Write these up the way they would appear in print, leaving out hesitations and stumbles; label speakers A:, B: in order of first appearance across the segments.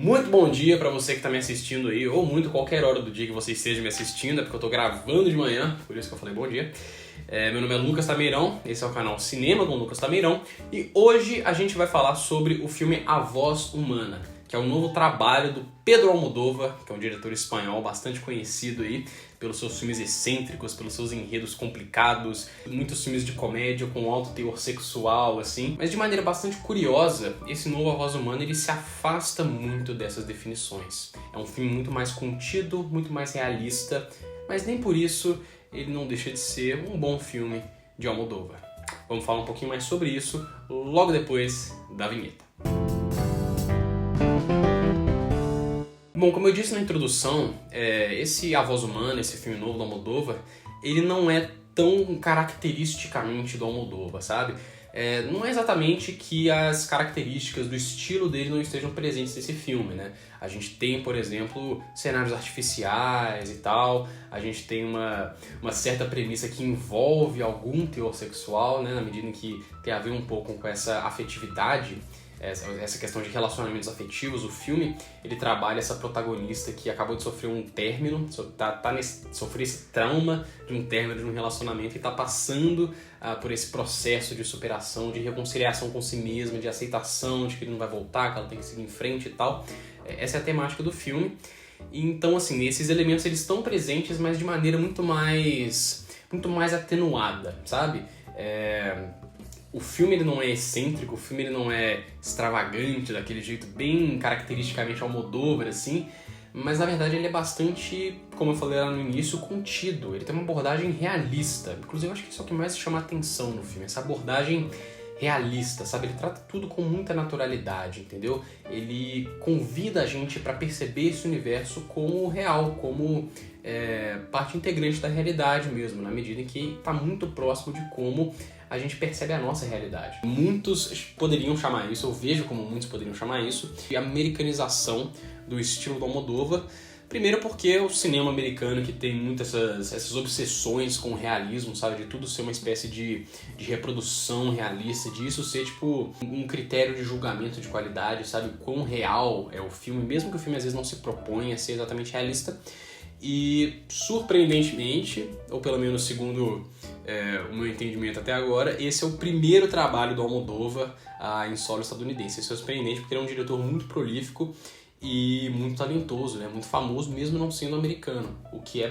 A: Muito bom dia pra você que tá me assistindo aí, ou muito qualquer hora do dia que você esteja me assistindo, é porque eu tô gravando de manhã, por isso que eu falei bom dia. Meu nome é Lucas Tameirão, esse é o canal Cinema com Lucas Tameirão, e hoje a gente vai falar sobre o filme A Voz Humana, que é um novo trabalho do Pedro Almodóvar, que é um diretor espanhol bastante conhecido aí pelos seus filmes excêntricos, pelos seus enredos complicados, muitos filmes de comédia com alto teor sexual, assim. Mas de maneira bastante curiosa, esse novo A Voz Humana ele se afasta muito dessas definições. É um filme muito mais contido, muito mais realista, mas nem por isso ele não deixa de ser um bom filme de Almodóvar. Vamos falar um pouquinho mais sobre isso logo depois da vinheta. Bom, como eu disse na introdução, esse A Voz Humana, esse filme novo do Almodóvar, ele não é tão caracteristicamente do Almodóvar, sabe? Não é exatamente que as características do estilo dele não estejam presentes nesse filme, né? A gente tem, por exemplo, cenários artificiais e tal, a gente tem uma certa premissa que envolve algum teor sexual, né? Na medida em que tem a ver um pouco com essa afetividade, essa questão de relacionamentos afetivos. O filme ele trabalha essa protagonista que acabou de sofrer um término, sofreu esse trauma de um término de um relacionamento e está passando por esse processo de superação, de reconciliação com si mesma, de aceitação de que ele não vai voltar, que ela tem que seguir em frente e tal. Essa é a temática do filme. Então, assim, esses elementos eles estão presentes, mas de maneira muito mais atenuada, sabe? O filme ele não é excêntrico, o filme ele não é extravagante, daquele jeito bem caracteristicamente Almodóvar, assim, mas na verdade ele é bastante, como eu falei lá no início, contido. Ele tem uma abordagem realista. Inclusive eu acho que isso é o que mais chama a atenção no filme, essa abordagem realista, sabe? Ele trata tudo com muita naturalidade, entendeu? Ele convida a gente para perceber esse universo como real, como parte integrante da realidade mesmo, na medida em que está muito próximo de como a gente percebe a nossa realidade. Muitos poderiam chamar isso, eu vejo como muitos poderiam chamar isso, de americanização do estilo do Almodóvar. Primeiro porque o cinema americano que tem muitas essas obsessões com o realismo, sabe? De tudo ser uma espécie de reprodução realista, disso ser tipo um critério de julgamento de qualidade, sabe? Quão real é o filme, mesmo que o filme às vezes não se proponha a ser exatamente realista. E surpreendentemente, ou pelo menos segundo o meu entendimento até agora, esse é o primeiro trabalho do Almodóvar em solo estadunidense. Isso é surpreendente porque ele é um diretor muito prolífico e muito talentoso, né? Muito famoso mesmo não sendo americano, o que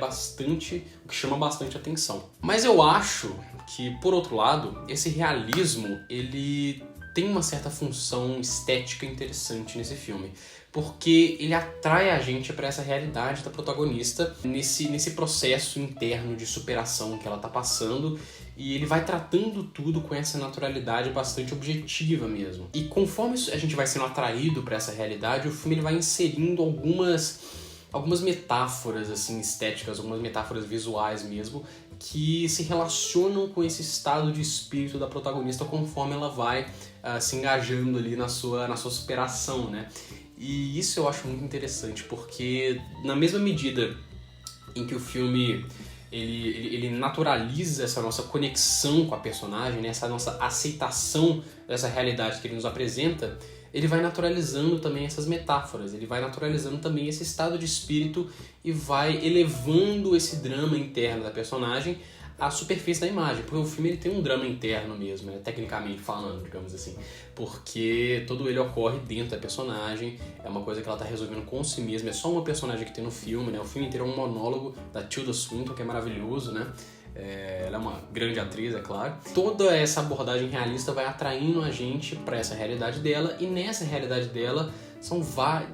A: chama bastante atenção. Mas eu acho que, por outro lado, esse realismo ele tem uma certa função estética interessante nesse filme, porque ele atrai a gente para essa realidade da protagonista nesse processo interno de superação que ela tá passando, e ele vai tratando tudo com essa naturalidade bastante objetiva mesmo. E conforme a gente vai sendo atraído para essa realidade, o filme ele vai inserindo algumas metáforas assim estéticas, algumas metáforas visuais mesmo, que se relacionam com esse estado de espírito da protagonista conforme ela vai se engajando ali na sua superação, né? E isso eu acho muito interessante, porque na mesma medida em que o filme ele naturaliza essa nossa conexão com a personagem, né? Essa nossa aceitação dessa realidade que ele nos apresenta, ele vai naturalizando também essas metáforas, ele vai naturalizando também esse estado de espírito e vai elevando esse drama interno da personagem à superfície da imagem, porque o filme ele tem um drama interno mesmo, né? Tecnicamente falando, digamos assim, porque todo ele ocorre dentro da personagem, é uma coisa que ela está resolvendo com si mesma, é só uma personagem que tem no filme, né? O filme inteiro é um monólogo da Tilda Swinton, que é maravilhoso, né? Ela é uma grande atriz, é claro. Toda essa abordagem realista vai atraindo a gente para essa realidade dela, e nessa realidade dela são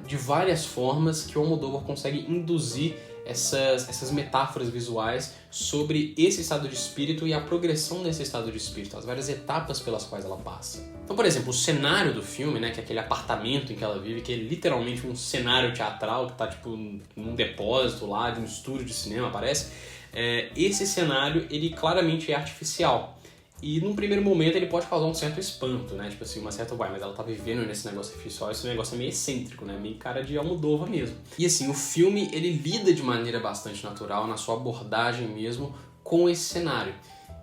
A: de várias formas que o Almodóvar consegue induzir essas metáforas visuais sobre esse estado de espírito e a progressão desse estado de espírito, as várias etapas pelas quais ela passa. Então, por exemplo, o cenário do filme, né, que é aquele apartamento em que ela vive, que é literalmente um cenário teatral que tá tipo num depósito lá de um estúdio de cinema, parece. Esse cenário, ele claramente é artificial. E num primeiro momento ele pode causar um certo espanto, né? Tipo assim, uma certa, mas ela tá vivendo nesse negócio artificial, esse negócio é meio excêntrico, né? Meio cara de Almodóvar mesmo. E assim, o filme, ele lida de maneira bastante natural, na sua abordagem mesmo, com esse cenário.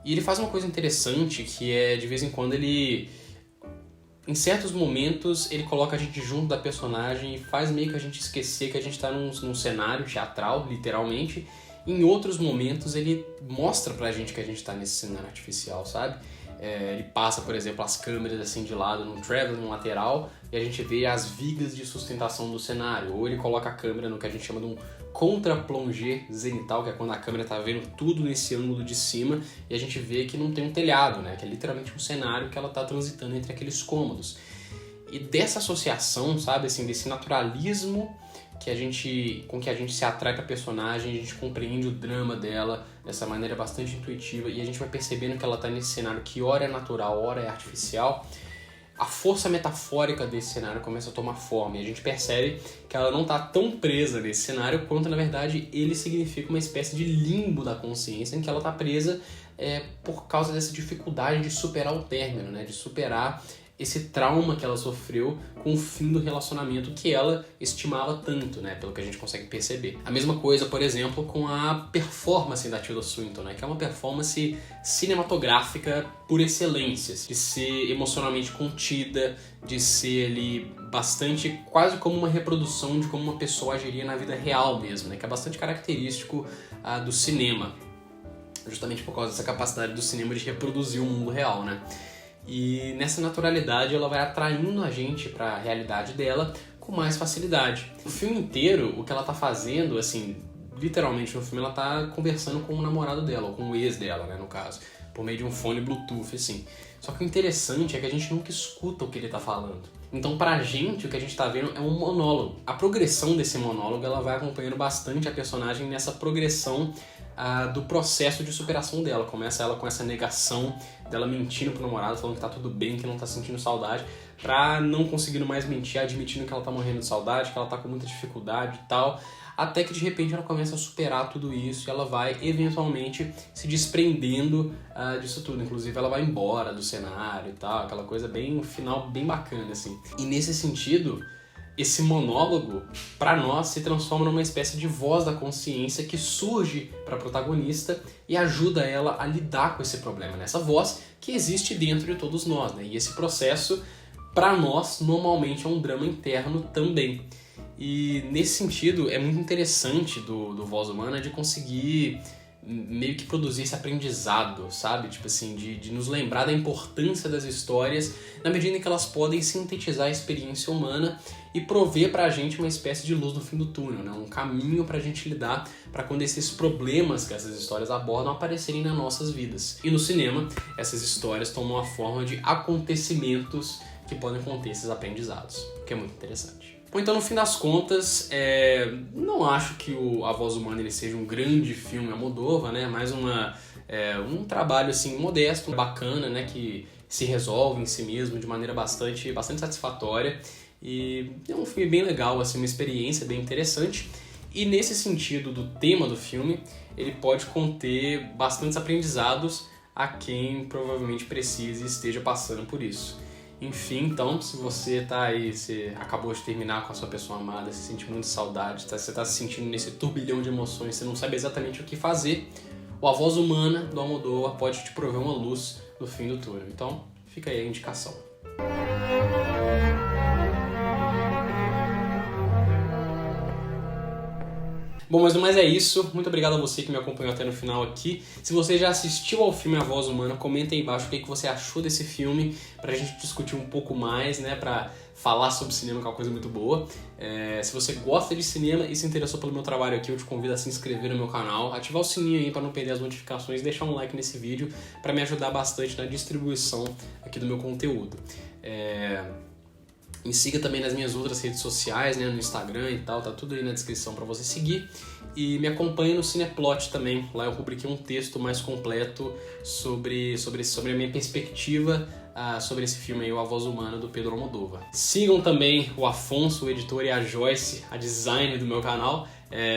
A: E ele faz uma coisa interessante, que é, de vez em quando, ele Em certos momentos, ele coloca a gente junto da personagem e faz meio que a gente esquecer que a gente está num cenário teatral, literalmente. Em outros momentos, ele mostra pra gente que a gente tá nesse cenário artificial, sabe? Ele passa, por exemplo, as câmeras assim de lado num traveler, num lateral, e a gente vê as vigas de sustentação do cenário. Ou ele coloca a câmera no que a gente chama de um contra-plongé zenital, que é quando a câmera tá vendo tudo nesse ângulo de cima, e a gente vê que não tem um telhado, né? Que é literalmente um cenário que ela tá transitando entre aqueles cômodos. E dessa associação, sabe, assim, desse naturalismo com que a gente se atrai pra personagem, a gente compreende o drama dela dessa maneira bastante intuitiva, e a gente vai percebendo que ela tá nesse cenário que ora é natural, ora é artificial. A força metafórica desse cenário começa a tomar forma, e a gente percebe que ela não tá tão presa nesse cenário quanto, na verdade, ele significa uma espécie de limbo da consciência em que ela tá presa por causa dessa dificuldade de superar o término, né? De superar esse trauma que ela sofreu com o fim do relacionamento que ela estimava tanto, né, pelo que a gente consegue perceber. A mesma coisa, por exemplo, com a performance da Tilda Swinton, né, que é uma performance cinematográfica por excelência, de ser emocionalmente contida, de ser ali bastante, quase como uma reprodução de como uma pessoa agiria na vida real mesmo, né, que é bastante característico do cinema, justamente por causa dessa capacidade do cinema de reproduzir o mundo real, né. E nessa naturalidade ela vai atraindo a gente para a realidade dela com mais facilidade. O filme inteiro, o que ela tá fazendo, assim, literalmente no filme ela tá conversando com o namorado dela, ou com o ex dela, né, no caso, por meio de um fone Bluetooth, assim. Só que o interessante é que a gente nunca escuta o que ele tá falando. Então, pra gente, o que a gente tá vendo é um monólogo. A progressão desse monólogo, ela vai acompanhando bastante a personagem nessa progressão do processo de superação dela. Começa ela com essa negação dela mentindo pro namorado, falando que tá tudo bem, que não tá sentindo saudade, pra não conseguindo mais mentir, admitindo que ela tá morrendo de saudade, que ela tá com muita dificuldade e tal, até que de repente ela começa a superar tudo isso e ela vai eventualmente se desprendendo disso tudo. Inclusive ela vai embora do cenário e tal, aquela coisa bem, um final bem bacana, assim. E nesse sentido, esse monólogo, para nós, se transforma numa espécie de voz da consciência que surge para a protagonista e ajuda ela a lidar com esse problema, né? Essa voz que existe dentro de todos nós, né? E esse processo, para nós, normalmente é um drama interno também. E nesse sentido, é muito interessante do Voz Humana de conseguir meio que produzir esse aprendizado, sabe? Tipo assim, de nos lembrar da importância das histórias na medida em que elas podem sintetizar a experiência humana e prover pra gente uma espécie de luz no fim do túnel, né? Um caminho pra gente lidar pra quando esses problemas que essas histórias abordam aparecerem nas nossas vidas. E no cinema, essas histórias tomam a forma de acontecimentos que podem conter esses aprendizados, o que é muito interessante. Bom, então no fim das contas, não acho que A Voz Humana ele seja um grande filme Almodóvar, né? Mais um trabalho assim modesto, bacana, né? Que se resolve em si mesmo de maneira bastante satisfatória. E é um filme bem legal, assim, uma experiência bem interessante. E nesse sentido do tema do filme, ele pode conter bastantes aprendizados a quem provavelmente precise e esteja passando por isso. Enfim, então, se você tá aí, você acabou de terminar com a sua pessoa amada, se sente muito saudade, você tá se sentindo nesse turbilhão de emoções, você não sabe exatamente o que fazer, A Voz Humana do Almodóvar pode te prover uma luz no fim do túnel. Então, fica aí a indicação. Bom, mas no mais é isso. Muito obrigado a você que me acompanhou até no final aqui. Se você já assistiu ao filme A Voz Humana, comenta aí embaixo o que você achou desse filme, pra gente discutir um pouco mais, né, pra falar sobre cinema, que é uma coisa muito boa. Se você gosta de cinema e se interessou pelo meu trabalho aqui, eu te convido a se inscrever no meu canal, ativar o sininho aí pra não perder as notificações e deixar um like nesse vídeo pra me ajudar bastante na distribuição aqui do meu conteúdo. Me siga também nas minhas outras redes sociais, né, no Instagram e tal, tá tudo aí na descrição para você seguir. E me acompanhe no Cineplot também, lá eu publiquei um texto mais completo sobre a minha perspectiva sobre esse filme aí, A Voz Humana, do Pedro Almodóvar. Sigam também o Afonso, o editor, e a Joyce, a design do meu canal,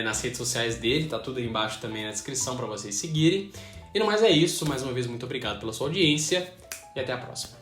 A: nas redes sociais dele, tá tudo aí embaixo também na descrição para vocês seguirem. E no mais é isso, mais uma vez muito obrigado pela sua audiência e até a próxima.